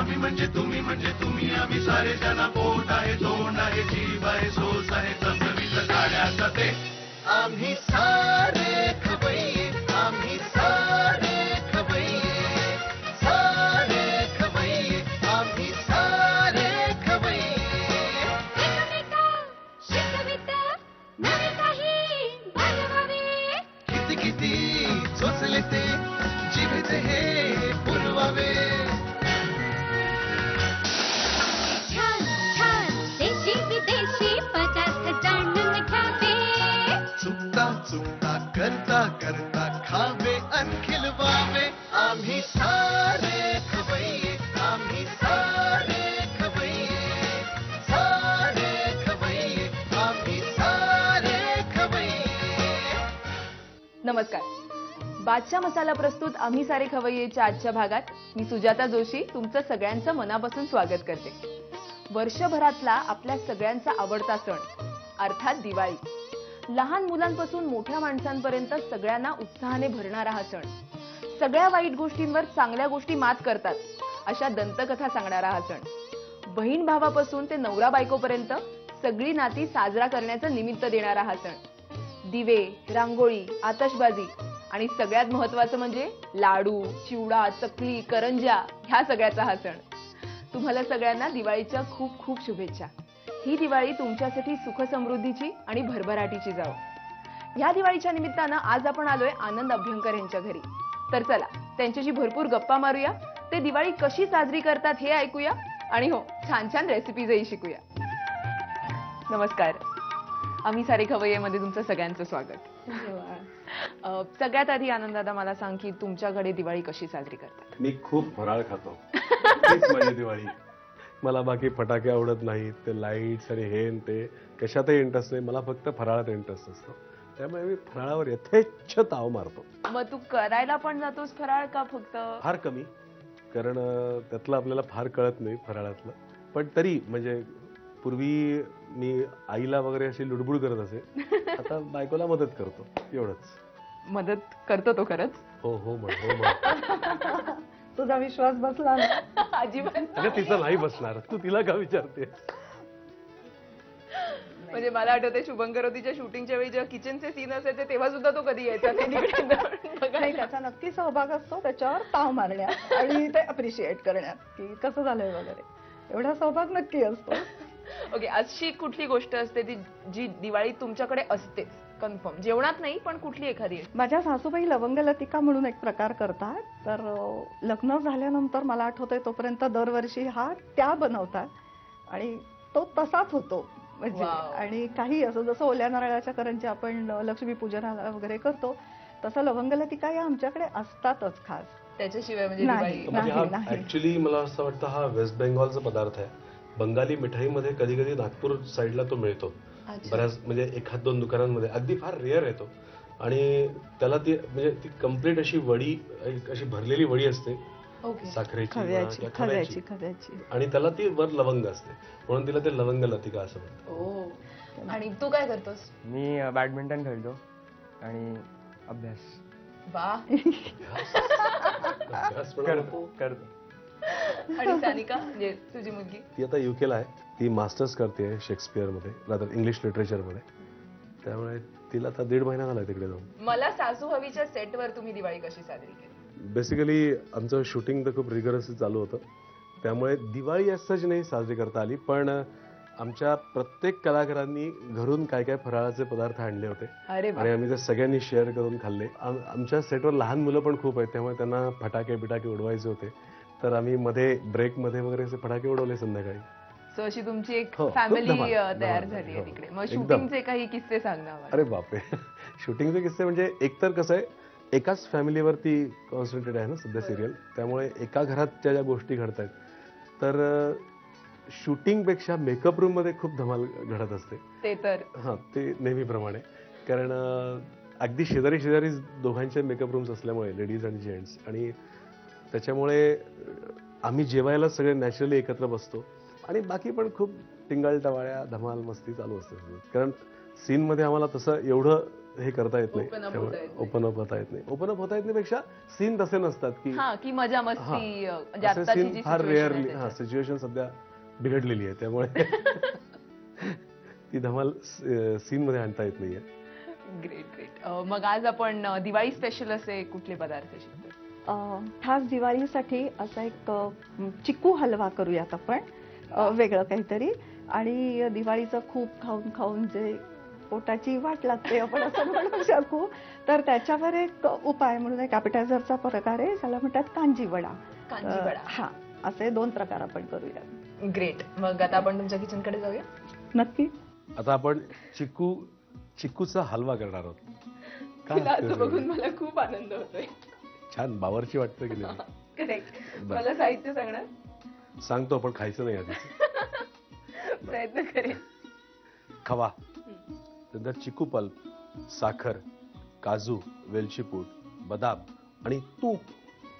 आम्ही म्हणजे तुम्ही आम्ही सारे जना पोट आहे तोंड आहे जीव आहे सोस आहे चमचमीत गाण्याचा ते आम्ही सारे खवय्ये आम्ही सारे खवय्ये सारे खवय्ये आम्ही सारे खवय्ये एकमेका शिकवित नवे काही बनवावे किती किती चोचले ते जिभेचे हे पुरवावे छान छान देशी विदेशी पदार्थ जाणून घ्यावे चुकता चुकता करता करता खावे अन खिलवावे आम्ही सारे खवय्ये आम्ही सारे खवय्ये सारे खवय्ये आम्ही सारे खवय्ये. नमस्कार. बादशाह मसाला प्रस्तुत आम्ही सारे खवय्येच्या आजच्या भागात मी सुजाता जोशी तुमचं सगळ्यांचं मनापासून स्वागत करते. वर्षभरातला आपल्या सगळ्यांचा आवडता सण अर्थात दिवाळी. लहान मुलांपासून मोठ्या माणसांपर्यंत सगळ्यांना उत्साहाने भरणारा हा सण. सगळ्या वाईट गोष्टींवर चांगल्या गोष्टी मात करतात अशा दंतकथा सांगणारा हा सण. बहीण भावापासून ते नवरा बायकोपर्यंत सगळी नाती साजरा करण्याचं निमित्त देणारा हा सण. दिवे, रांगोळी, आतषबाजी आणि सगळ्यात महत्त्वाचं म्हणजे लाडू, चिवडा, चकली, करंज्या ह्या सगळ्याचा हा सण. तुम्हाला सगळ्यांना दिवाळीच्या खूप खूप शुभेच्छा. ही दिवाळी तुमच्यासाठी सुख समृद्धीची आणि भरभराटीची जावो. ह्या दिवाळीच्या निमित्तानं आज आपण आलोय आनंद अभ्यंकर यांच्या घरी. तर चला त्यांच्याशी भरपूर गप्पा मारूया, ते दिवाळी कशी साजरी करतात हे ऐकूया आणि हो छान छान रेसिपीजही शिकूया. नमस्कार. आम्ही सारे खवय्येमध्ये तुमचं सगळ्यांचं स्वागत. सगळ्यात आधी आनंद दादा मला सांग की तुमच्याकडे दिवाळी कशी साजरी करतात? मी खूप फराळ खातो. हीच माझी दिवाळी. मला बाकी फटाके आवडत नाहीत, ते लाईट्स आणि हे ते कशातही इंटरेस्ट नाही. मला फक्त फराळात इंटरेस्ट असतो. त्यामुळे मी फराळावर यथेच्छ ताव मारतो. मग तू करायला पण जातोस फराळ का फक्त? फार कमी, कारण त्यातलं आपल्याला फार कळत नाही फराळातलं. पण तरी म्हणजे पूर्वी मी आईला वगैरे अशी लुडबुड करत असे. आता बायकोला मदत करतो एवढंच. मदत करतो तो खरंच? हो हो म्हण हो म्हण. तुझा विश्वास बसला ना? अजिबात. अगं तिचा नाही बसणार, तू तिला का विचारते? म्हणजे मला आठवतंय शुभंकरोतीच्या शूटिंगच्या वेळी जेव्हा किचनचे सीन असायचे तेव्हा सुद्धा तो कधी यायचा नाही, त्याचा नक्की सहभाग असतो त्याच्यावर ताव मारण्यात आणि ते अप्रिशिएट करण्यात की कसं झालंय वगैरे. एवढा सहभाग नक्की असतो. ओके. अशी कुठली गोष्ट असते ती जी दिवाळीत तुमच्याकडे असतेच कन्फर्म? जेवणात नाही पण कुठली एखादी? माझ्या सासूबाई लवंग लतिका म्हणून एक प्रकार करतात. तर लग्न झाल्यानंतर मला आठवतंय तोपर्यंत दरवर्षी हा त्या बनवतात आणि तो तसाच होतो म्हणजे. आणि काही असं जसं ओल्या नारळाच्या करंज्या आपण लक्ष्मीपूजनाला वगैरे करतो तसं लवंग लतिका या आमच्याकडे असतातच खास. त्याच्याशिवाय म्हणजे नाही. दिवाळी म्हणजे हा ऍक्च्युली मला असं वाटतं हा वेस्ट बेंगॉलचा पदार्थ आहे. बंगाली मिठाईमध्ये कधी कधी नागपूर साईडला तो मिळतो बऱ्याच, म्हणजे एखाद दोन दुकानांमध्ये. अगदी फार रेअर येतो. आणि त्याला ती म्हणजे ती कम्प्लीट अशी वडी, अशी भरलेली वडी असते साखरेची खव्याची आणि त्याला ती वर लवंग असते म्हणून तिला ते लवंग लतिका असं म्हणतात. आणि तू काय करतोस? मी बॅडमिंटन खेळतो आणि अभ्यास वा. करतो. आणि सानिका म्हणजे तुझी मुलगी? ती आता युकेला आहे. ती मास्टर्स करते शेक्सपियर मध्ये, रादर इंग्लिश लिटरेचर मध्ये. त्यामुळे तिला आता 1.5 महिना झाला तिकडे जाऊन. मला सासू हवीच्या सेटवर तुम्ही दिवाळी कशी साजरी केली? बेसिकली आमचं शूटिंग तर खूप रिगरस चालू होतं. त्यामुळे दिवाळी असंच नाही साजरी करता आली. पण आमच्या प्रत्येक कलाकारांनी घरून काय काय फराळाचे पदार्थ आणले होते आणि आम्ही ते सगळ्यांनी शेअर करून खाल्ले. आमच्या सेटवर लहान मुलं पण खूप आहेत त्यामुळे त्यांना फटाके बिटाके उडवायचे होते. तर आम्ही मध्ये ब्रेकमध्ये वगैरे असे फटाके उडवले संध्याकाळी. सो अशी तुमची एक हो, फॅमिली धमाल तयार झाली. झाली आहे तिकडे. मग एकदम. शूटिंगचे काही किस्से सांग ना. अरे बापरे. शूटिंगचे किस्से म्हणजे एकतर कसं आहे, एकाच फॅमिलीवरती कॉन्सन्ट्रेटेड आहे ना सध्या सिरियल. त्यामुळे एका घरात ज्या गोष्टी घडत आहेत तर शूटिंगपेक्षा मेकअप रूम मध्ये खूप धमाल घडत असते. ते तर हां, ते नेहमीप्रमाणे. कारण अगदी शेजारी शेजारी दोघांचे मेकअप रूम्स असल्यामुळे लेडीज आणि जेंट्स, आणि त्याच्यामुळे आम्ही जेवायला सगळे नॅचरली एकत्र बसतो आणि बाकी पण खूप टिंगाल टवाळ्या धमाल मस्ती चालू असते. कारण सीनमध्ये आम्हाला तसं एवढं हे करता येत नाही Open up त्यामुळे होता येत नाही. ओपन अप होता येत नाही. ओपन अप होता येत नाही पेक्षा सीन तसे नसतात की हा की मजा मस्ती म्हणजे असे आत्ताची सीन जी फार situation आहे रेअरली त्याच्यात. सिच्युएशन सध्या बिघडलेली आहे त्यामुळे ती धमाल सीन मध्ये आणता येत नाहीये. Great great. मग आज आपण दिवाळी स्पेशल असे कुठले पदार्थ शिकतो? खास दिवाळीसाठी असा एक चिक्कू हलवा करूयात आपण, वेगळं काहीतरी. आणि दिवाळीचं खूप खाऊन खाऊन जे पोटाची वाट लागते आपण असं म्हणू शकू, तर त्याच्यावर एक उपाय म्हणून एक ॲपेटायझरचा प्रकार आहे, त्याला म्हणतात कांजी वडा. कांजी वडा. हा, असे 2 प्रकार आपण करूया. ग्रेट. मग आता आपण तुमच्या किचन कडे जाऊया. नक्की. आता आपण चिक्कूचा हलवा करणार आहोत. तुला असं काय बघून मला खूप आनंद होतोय. छान बावरची वाटतं की नाही? करेक्ट. मला साहित्य सांगणार? सांगतो, आपण खायचं नाही आधीच. प्रयत्न करेन. खवा, नंतर चिकू पल्प, साखर, काजू, वेलची पूड, बदाम आणि तूप.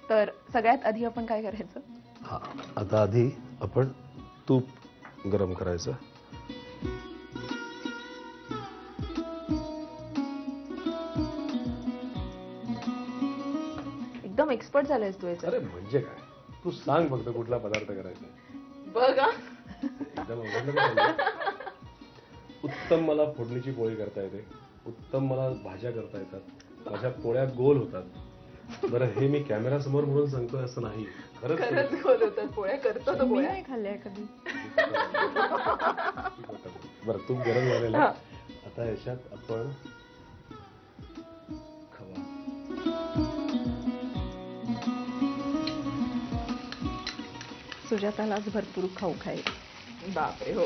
तर सगळ्यात आधी आपण काय करायचं? हा, आता आधी आपण तूप गरम करायचं. एकदम एक्सपर्ट झालायस तू याच्यात. अरे म्हणजे काय, तू सांग फक्त कुठला पदार्थ करायचा. बघ हा. एकदम अवघड नाही झालं. उत्तम मला फोडणीची पोळी करता येते, उत्तम मला भाज्या करता येतात, माझ्या पोळ्या गोल होतात. बरं, हे मी कॅमेरा समोर म्हणून सांगतोय असं नाही, खरंच गोल होतात पोळ्या. करतो तो मी पोळ्या. नाही खाल्ल्या कधी. बरं, तूप गरम झालेलं आहे. आता याच्यात आपण खवा, सुजातालाच भरपूर खाऊ खाईल. बापरे हो.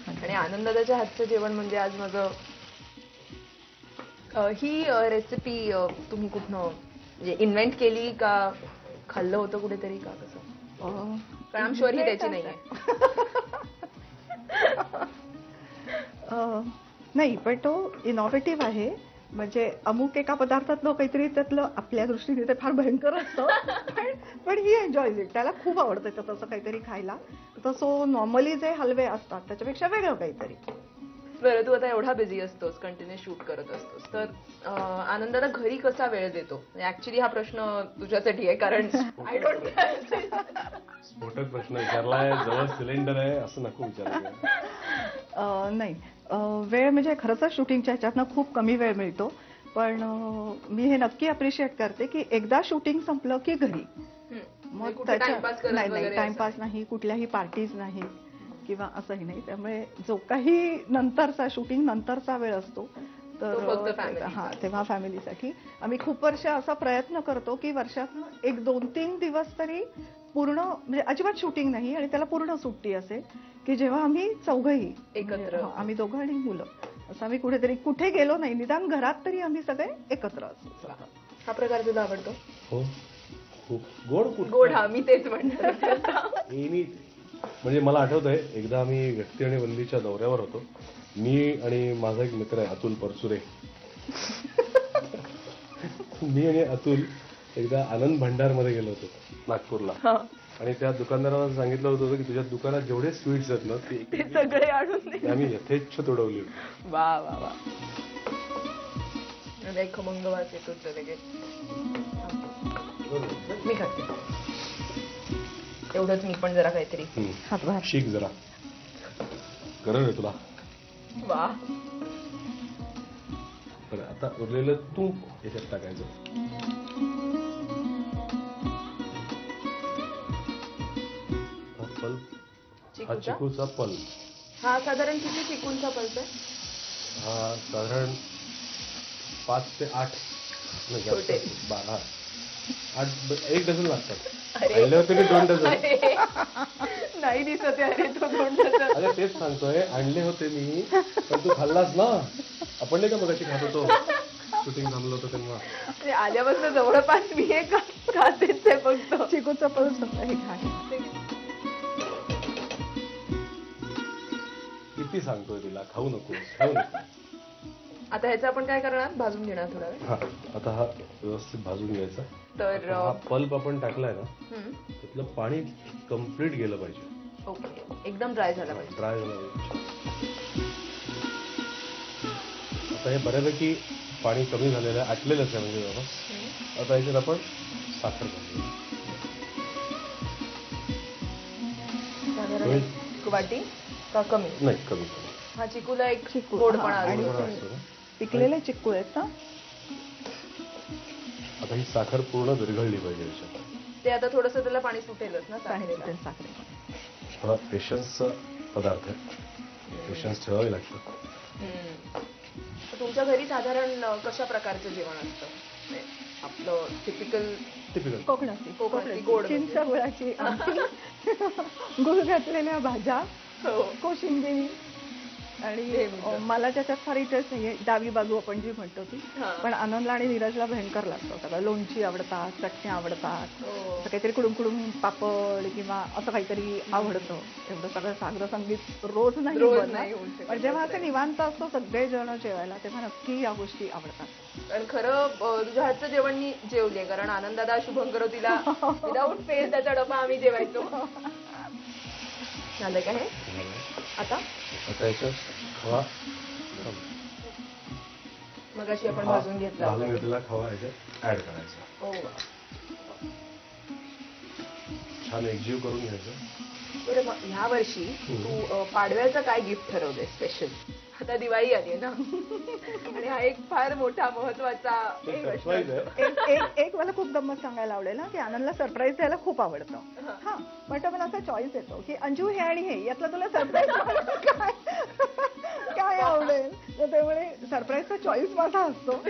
आणि आनंदाच्या हातचं जेवण म्हणजे आज माझं ही रेसिपी तुम्ही कुठनं म्हणजे इन्व्हेंट केली का खाल्लं होतं कुठेतरी का कसं? कारण आम शुअर ही त्याची नाहीये. नाही, पण तो इनोव्हेटिव्ह आहे. म्हणजे अमुक एका पदार्थातलं काहीतरी त्यातलं आपल्या दृष्टीने ते फार भयंकर असतं, पण ही एन्जॉयज इट. त्याला खूप आवडतं त्यात असं काहीतरी खायला. तर सो नॉर्मली जे हलवे असतात त्याच्यापेक्षा वेगळं काहीतरी. बरं, तू आता एवढा बिझी असतोस, कंटिन्यू शूट करत असतोस, तर आनंदाला घरी कसा वेळ देतो? ऍक्च्युली हा प्रश्न तुझ्यासाठी आहे, कारण आय डोंट. स्फोटक प्रश्न विचारलाय, जवळ सिलेंडर आहे असं नको विचारायला. नाही, वेळ म्हणजे खरंच शूटिंगच्या ह्याच्यातनं खूप कमी वेळ मिळतो. पण मी हे नक्की अप्रिशिएट करते की एकदा शूटिंग संपलं की घरी मग नाही, टाइमपास नाही, कुठल्याही पार्टीज नाही किंवा असंही नाही. त्यामुळे जो काही नंतरचा शूटिंग नंतरचा वेळ असतो तर हा, तेव्हा फॅमिलीसाठी आम्ही खूप वर्ष असा प्रयत्न करतो की वर्षात 1-2-3 दिवस तरी पूर्ण म्हणजे अजिबात शूटिंग नाही आणि त्याला पूर्ण सुट्टी असेल की जेव्हा आम्ही चौघही एकत्र, आम्ही दोघं आणि मुलं असं आम्ही कुठेतरी कुठे गेलो नाही, निदान घरात तरी आम्ही सगळे एकत्र असतो. हा प्रकार तुला आवडतो? हो, खूप गोड. गोड, हा मी तेच म्हणणार. म्हणजे मला आठवतंय एकदा आम्ही व्यक्ती आणि वल्लीच्या दौऱ्यावर होतो, मी आणि माझा एक मित्र आहे अतुल परचुरे. मी आणि अतुल एकदा आनंद भंडार मध्ये गेलो होतो नागपूरला, आणि त्या दुकानदाराला सांगितलं होतं की तुझ्या दुकानात जेवढे स्वीट्स आहेत ना ते सगळे आणून दे. आम्ही यथेच्छ तोडवली. वा वा वा. एक खमंग वास येतो लगेच. मी खाते एवढंच, मी पण जरा काहीतरी शिक जरा, गरज आहे तुला. वा. बरं, आता उरलेलं तूप याच्यात टाकायचं. हा चिकूचा पल्प. हा साधारण किती चिकूंचा पल्प आहे? हा साधारण 5 ते 8 छोटे. 12 8 1 डझन लागतात. आणले होते मी 2 डझन. नाही दिसत आहे. अरे तो 2 डझन. अरे तेच सांगतोय, आणले होते मी, पण तू खाल्लास ना. आपण नाही का मगाशी खात होतो शूटिंग थांबलं होतं तेव्हा. आल्यापासून जवळपास मी हे खातेच आहे फक्त. चिकूचा पल्प हे खाते. किती सांगतोय तिला, खाऊ नको, खाऊ नको. आता ह्याचं आपण काय करणार? भाजून घेणार थोडा वेळ. हा, आता हा व्यवस्थित भाजून घ्यायचा. तर हा पल्प आपण टाकलाय ना, त्यातलं पाणी कम्प्लीट गेलं पाहिजे. ओके, एकदम ड्राय झाला पाहिजे. ड्राय झाला पाहिजे. आता हे बऱ्यापैकी पाणी कमी झालेलं आहे, आटलेलंच आहे म्हणजे जवळ. आता याच्यात आपण साखर घालूया. साधारण एक वाटी का कमी? नाही, कमी कमी. हा चिकूला एक चिकू, गोडपणा हा, आणि असतो. असतो ना. पिकलेले चिक्कू आहेत ना, आता ही साखर पूर्ण विरघळली पाहिजे याच्यात. ते आता थोडस त्याला पाणी सुटेलच ना पाणी साखरेला. सुटेल साखरेमध्ये. थोडा पेशन्सचा पदार्थ आहे, पेशन्स ठेवावे लागतात. तर तुमच्या घरी साधारण कशा प्रकारचं जेवण असतं? म्हणजे आपलं टिपिकल टिपिकल. कोकणाची कोकणाची गोड म्हणजे. चिंच गुळाची आमटी, गुळ घातलेल्या भाज्या, हो. कोशिंबीर. आणि मला त्याच्यात फार इंटरेस्ट नाहीये, डावी बाजू आपण जी म्हणतो ती. हा. पण आनंदला आणि नीरजला भयंकर लागतं सगळं. लोणची आवडतात, चटण्या आवडतात, हो. असं काहीतरी कुडूम कुडूम पापड किंवा असं काहीतरी आवडतं. एवढं सगळं सागर संगीत रोज नाही रोज बनत. नाही होऊ शकत. पण जेव्हा असं निवांत असतो सगळे जण जेवायला, तेव्हा नक्की या गोष्टी आवडतात. कारण खरं तुझ्या हातचं जेवण मी जेवले, कारण आनंदादा शुभंकरोतीला विदाऊट फेल त्याचा डबा आम्ही जेवायचो. झालं का हे आता? आता याच्यात खवा, मग अशी आपण भाजून घेतला. भाजून घेतलेला खवा याच्यात ऍड करायचा. हो. छान एकजीव करून घ्यायचं. बरं, मग ह्या वर्षी तू पाडव्याचं काय गिफ्ट ठरवलंय स्पेशल? आता दिवाळी आली आहे ना, आणि हा एक फार मोठा महत्वाचा Surprise आहे. एक मला खूप गंमत सांगायला आवडेल ना, की आनंदला सरप्राईज द्यायला खूप आवडतं. हा, पण मला असा चॉईस येतो की अंजू हे आणि हे यातलं तुला सरप्राईज काय आवडेल. तर त्यामुळे सरप्राईजचा चॉईस माझा असतो.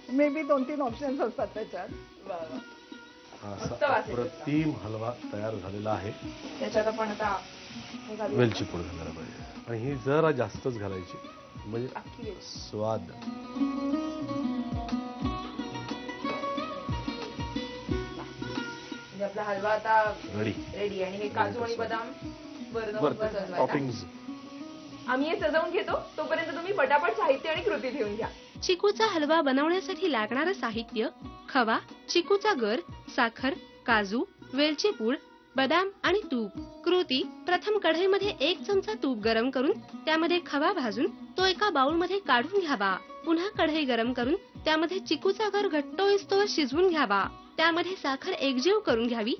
मे बी 2-3 ऑप्शन्स असतात त्याच्यात. हा मस्त असा वास येतो. अप्रतिम हलवा तयार झालेला आहे. त्याच्यात आपण आता हे घालूया. वेलची पूड घालायला पाहिजे, आणि ही जरा जास्तच घालायची म्हणजे अख्खी वेलची. स्वाद. म्हणजे आपला हलवा आता रेडी. रेडी. आणि हे काजू आणि बदाम वरनं सजवायला. टॉपिंग्स. आम्ही हे सजवून घेतो, तोपर्यंत तुम्ही पटापट साहित्य आणि कृती ठेवून घ्या. चिकूचा हलवा बनवण्यासाठी लागणारं साहित्य: खवा, चिकूचा गर, साखर, काजू, वेलची पूड, बदाम आणि तूप. कृती: प्रथम कढईमध्ये 1 चमचा तूप गरम करून त्यामध्ये खवा भाजून तो एका बाउलमध्ये काढून घ्यावा. पुन्हा कढई गरम करून त्यामध्ये चिकूचा गर घट्ट होईस्तोवर शिजवून घ्यावा. त्यामध्ये साखर एकजीव करून घ्यावी.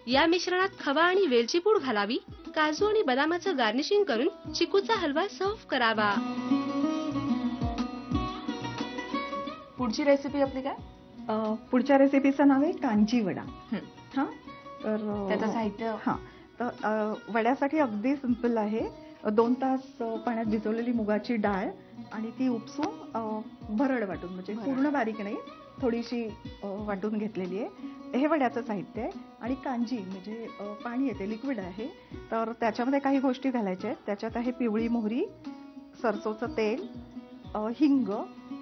या मिश्रणात खवा आणि वेलची पूड घालावी. काजू आणि बदामाचं गार्निशिंग करून चिकूचा हलवा सर्व्ह करावा. पुढची रेसिपी आपली काय? पुढच्या रेसिपीचं नाव आहे कांजी वडा. हा, तर त्याचं साहित्य? हा, तर वड्यासाठी अगदी सिंपल आहे. 2 तास पाण्यात भिजवलेली मुगाची डाळ आणि ती उपसून भरड वाटून, म्हणजे पूर्ण बारीक नाही, थोडीशी वाटून घेतलेली आहे. हे वड्याचं साहित्य आहे. आणि कांजी म्हणजे पाणी येते, लिक्विड आहे. तर त्याच्यामध्ये काही गोष्टी घालायच्या आहेत. त्याच्यात आहे पिवळी मोहरी, सरसोचं तेल, हिंग,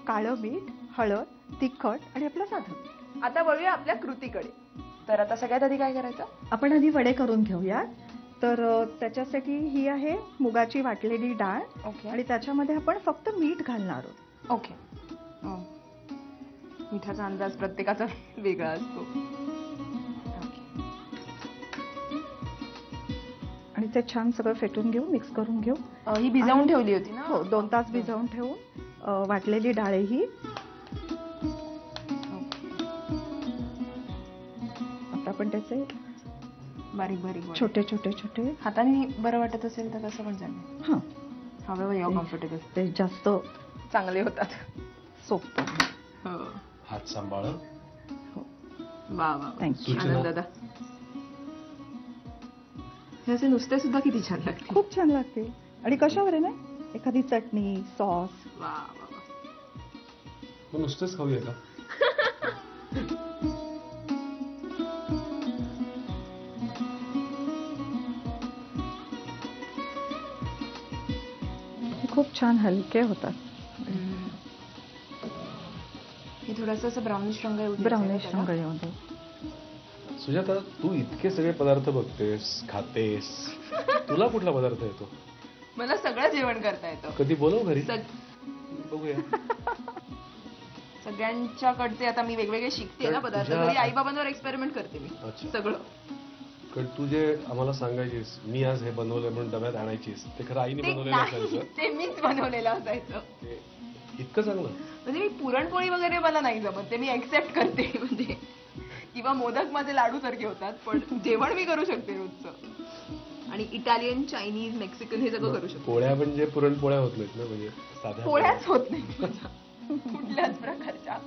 काळं मीठ, हळद, तिखट आणि आपलं साधन. आता वळूया आपल्या कृतीकडे. तर आता सगळ्यात आधी काय करायचं? आपण आधी वडे करून घेऊया. तर त्याच्यासाठी ही आहे मुगाची वाटलेली डाळ. ओके. आणि त्याच्यामध्ये आपण फक्त मीठ घालणार आहोत. ओके. मिठाचा अंदाज प्रत्येकाचा वेगळा असतो. आणि ते छान सगळं फेटून घेऊ, मिक्स करून घेऊ. ही भिजवून ठेवली होती ना? हो, 2 तास भिजवून ठेवून वाटलेली डाळ ही. आता आपण त्याचे बारीक बारीक छोटे छोटे छोटे हाताने बरं वाटत असेल तर तसं पण चालेल. हा, हवं कम्फर्टेबल, ते जास्त चांगले होतात. सोपं. हो. हात सांभाळ. वा वा. थँक्यू. आनंद दादा, हे असे नुसते सुद्धा किती छान लागते. खूप छान लागते. आणि कशावर आहे ना, एखादी चटणी, सॉस. वा वा वा. मग नुसतेच खाऊया का? खूप छान हलके होतात. हे थोडंसं असं ब्राउनिश रंग येऊ द्यायचा ब्राउनिश का त्याला? रंग येऊ दे. सुजाता, तू इतके सगळे पदार्थ बघतेस, खातेस, तुला कुठला पदार्थ येतो? मला सगळं जेवण करता येतं. कधी बोलव घरी, सग- बघूया. सगळ्यांच्याकडचे आता मी वेगवेगळे शिकते ना पदार्थ. तुझ्या- घरी आई बाबांवर एक्सपेरिमेंट करते मी. अच्छा. सगळं. कारण तू जे आम्हाला सांगायचीस, मी आज हे बनवलंय म्हणून डब्यात आणायचीस, ते खरं आईने ते बनवलेलं नाही, असायचं. ते मीच बनवलेलं असायचं. ते इतकं चांगलं. म्हणजे मी पुरणपोळी वगैरे मला नाही जमत, ते मी एक्सेप्ट करते म्हणजे, किंवा मोदक माझे लाडू सारखे होतात, पण जेवण मी करू शकते रोजचं. आणि इटालियन, चायनीज, मेक्सिकन हे सगळं करू शकते. पोळ्या म्हणजे पुरणपोळ्या होत नाहीत ना, म्हणजे साध्या पोळ्याच होत नाही माझ्या. कुठल्याच प्रकारच्या.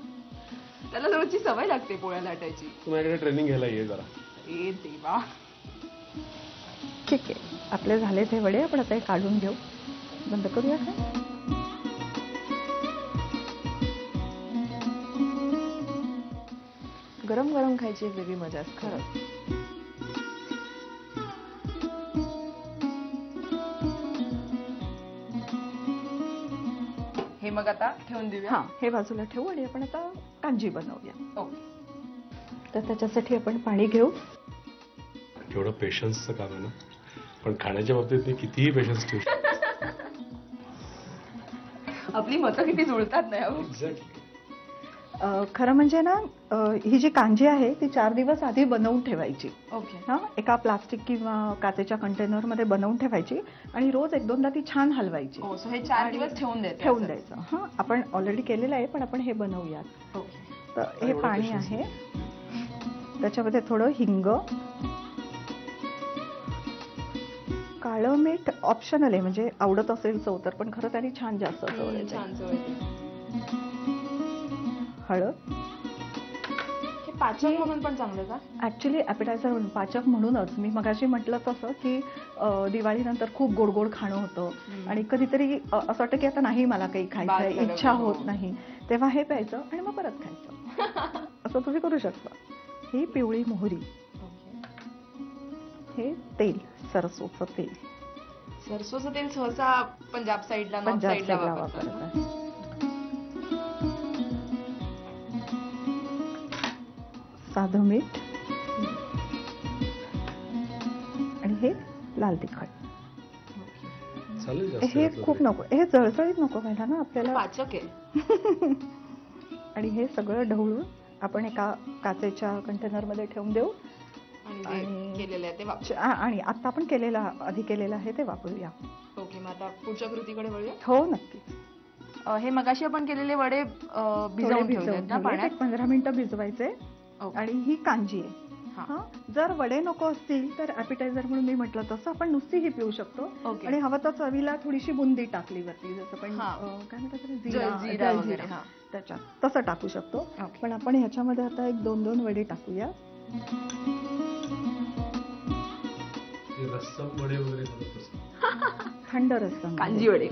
त्याला रोजची सवय लागते पोळ्या लाटायची. तुम्हाला ट्रेनिंग घ्यायला ये जरा. ए देवा. ठीक आहे, आपले झाले ते वडे. आपण आता हे काढून घेऊ. बंद करूया का? गरम गरम खायची एक वेगळी मजा असते खरं. हे मग आता ठेवून देऊया. हा, हे बाजूला ठेवू आणि आपण आता कांजी बनवूया. ओके. तर त्याच्यासाठी आपण पाणी घेऊ. केवढं पेशन्सचं काम आहे ना, पण खाण्याच्या बाबतीत मी कितीही पेशन्स ठेवू शकतो. आपली मतं किती जुळतात ना यावर. एक्झॅक्टली. खरं म्हणजे ना, ही जी कांजी आहे ती 4 दिवस आधी बनवून ठेवायची. ओके. हा, एका प्लास्टिक किंवा काचेच्या कंटेनरमध्ये बनवून ठेवायची आणि रोज 1-2दा ती छान हलवायची. सो हे 4 दिवस ठेवून द्यायचं. ठेवून द्यायचं. हा, आपण ऑलरेडी केलेलं आहे, पण आपण हे बनवूयात. ओके. तर हे पाणी आहे, त्याच्यामध्ये थोडं हिंग, काळं मीठ ऑप्शनल आहे, म्हणजे आवडत असेल चव तर, पण खरं त्याने छान जास्त चव येते. छान चव येते. हळद. हे पाचक म्हणून पण चांगलं का? ऍक्च्युली ॲपेटायझर म्हणून, पाचक म्हणूनच. मी मगाशी म्हटलं तसं की दिवाळीनंतर खूप गोड गोड खाणं होतं आणि कधीतरी असं वाटतं की आता नाही मला काही खायचं, इच्छा होत नाही, तेव्हा हे प्यायचं आणि मग परत खायचं. असं तुम्ही करू शकता. ही पिवळी मोहरी, हे तेल, सरसोचं तेल. सरसोचं तेल सहसा पंजाब साईडला, नॉर्थ साईडला वापरतात. साधं मीठ आणि हे लाल तिखट. चालेल. हे खूप नको, हे जळजळीत नको व्हायला ना आपल्याला. पाचक आहे. आणि हे सगळं ढवळून आपण एका काचेच्या कंटेनरमध्ये ठेवून देऊ. आणि केलेलं आहे ते वापर. आणि आता आपण आधी केलेलं आहे ते वापरूया. ओके. मग आता पुढच्या कृतीकडे वळूया. हो, नक्की. हे मगाशी आपण केलेले वडे भिजवून ठेवलेत ना पाण्यात. 15 मिनिटं भिजवायचे. आणि ही कांजी आहे. हा, जर वडे नको असतील तर ॲपेटायझर म्हणून मी म्हटलं तसं आपण नुसती ही पिऊ शकतो. आणि हवं तर चवीला थोडीशी बुंदी टाकली वरती, जसं पण काय म्हणतात, जीरा त्याच्यात तसं टाकू शकतो. पण आपण ह्याच्यामध्ये आता 1-2 वडे टाकूया. रस्सम वडे वगैरे थंड रस्सम कांजी वडे.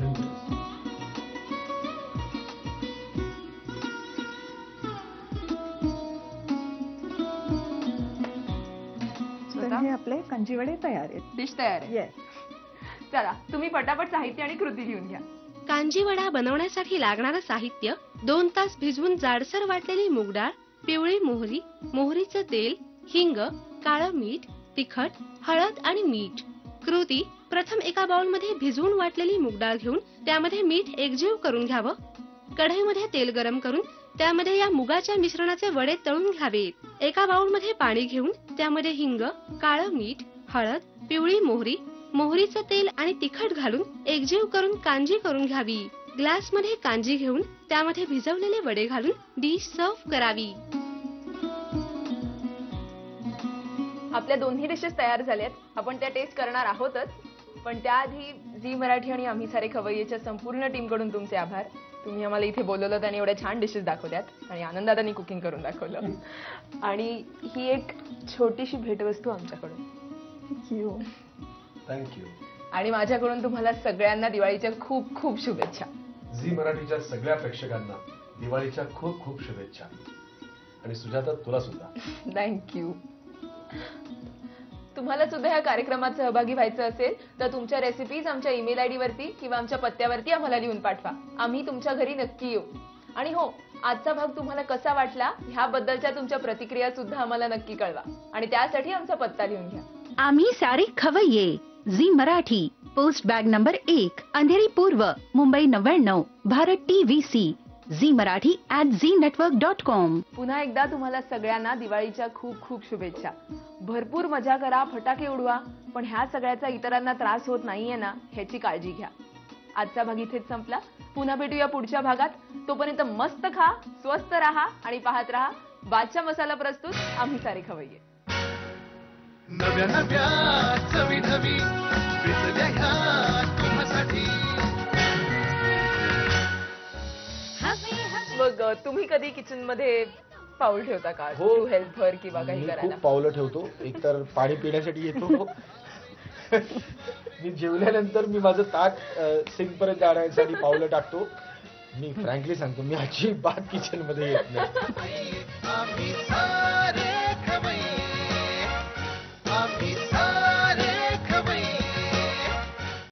हे आपले कांजी वडे तयार आहेत. डिश तयार आहे. येस. चला, तुम्ही पटापट साहित्य आणि कृती लिहून घ्या. कांजी वडा बनवण्यासाठी लागणारं साहित्य: 2 तास भिजवून जाडसर वाटलेली मूग डाळ, पिवळी मोहरी, मोहरीचं तेल, हिंग, काळं मीठ, तिखट, हळद आणि मीठ. कृती: प्रथम एका बाउलमध्ये भिजवून वाटलेली मूग डाळ घेऊन त्यामध्ये मीठ एकजीव करून घ्यावं. कढईमध्ये तेल गरम करून त्यामध्ये या मुगाच्या मिश्रणाचे वडे तळून घ्यावेत. एका बाउलमध्ये पाणी घेऊन त्यामध्ये हिंग, काळं मीठ, हळद, पिवळी मोहरी, मोहरीचं तेल आणि तिखट घालून एकजीव करून कांजी करून घ्यावी. ग्लासमध्ये कांजी घेऊन त्यामध्ये भिजवलेले वडे घालून डिश सर्व्ह करावी. आपल्या दोन्ही डिशेस तयार झाल्यात. आपण त्या टेस्ट करणार आहोतच, पण त्याआधी झी मराठी आणि आम्ही सारे खवय्येच्या संपूर्ण टीम कडून तुमचे आभार. तुम्ही आम्हाला इथे बोलवलं आणि एवढ्या छान डिशेस दाखवल्यात आणि आनंदाने कुकिंग करून दाखवलं. आणि ही एक छोटीशी भेटवस्तू आमच्याकडून. थँक्यू. आणि माझ्याकडून तुम्हाला सगळ्यांना दिवाळीच्या खूप खूप शुभेच्छा. झी मराठीच्या सगळ्या प्रेक्षकांना दिवाळीच्या खूप खूप शुभेच्छा. आणि सुजाता, तुला सुद्धा थँक्यू. तुम्हाला सुद्धा या कार्यक्रमात सहभागी व्हायचं असेल तर तुमच्या रेसिपीज आमच्या ईमेल आयडी वरती किंवा आमच्या पत्त्यावरती आम्हाला लिहून पाठवा. आम्ही तुमच्या घरी नक्की येऊ. आणि हो, आजचा भाग तुम्हाला कसा वाटला ह्याबद्दलच्या तुमच्या प्रतिक्रिया सुद्धा आम्हाला नक्की कळवा. आणि त्यासाठी आमचा पत्ता लिहून घ्या. Aamhi Saare Khavayye, Zee Marathi, post bag number 1, Andheri पूर्व, मुंबई 99, भारत TVC, zmarathi@znetwork.com. पुन्हा एकदा तुम्हाला सगळ्यांना दिवाळीच्या खूप खूप शुभेच्छा. भरपूर मजा करा, फटाके उडवा, पण ह्या सगळ्याचा इतरांना त्रास होत नाहीये ना ह्याची काळजी घ्या. आजचा भाग इथेच संपला. पुन्हा भेटूया पुढच्या भागात. तोपर्यंत मस्त खा, स्वस्त राहा आणि पाहत राहा बादशाह मसाला प्रस्तुत आम्ही सारे खवय्ये. नव्या नव्या चवी नवी विसरल्या ह्या तुम्हासाठी. मग तुम्ही कधी किचन मध्ये पाऊल ठेवता का? हो. टू हेल्प हर किंवा काही मी करायला? खूप पावलं ठेवतो. एकतर पाणी पिण्यासाठी येतो. मी जेवल्यानंतर मी माझं ताट सिंक पर्यंत जाण्यासाठी पावलं टाकतो. मी फ्रँकली सांगतो, मी अजिबात किचन मध्ये येत नाही. आम्ही सारे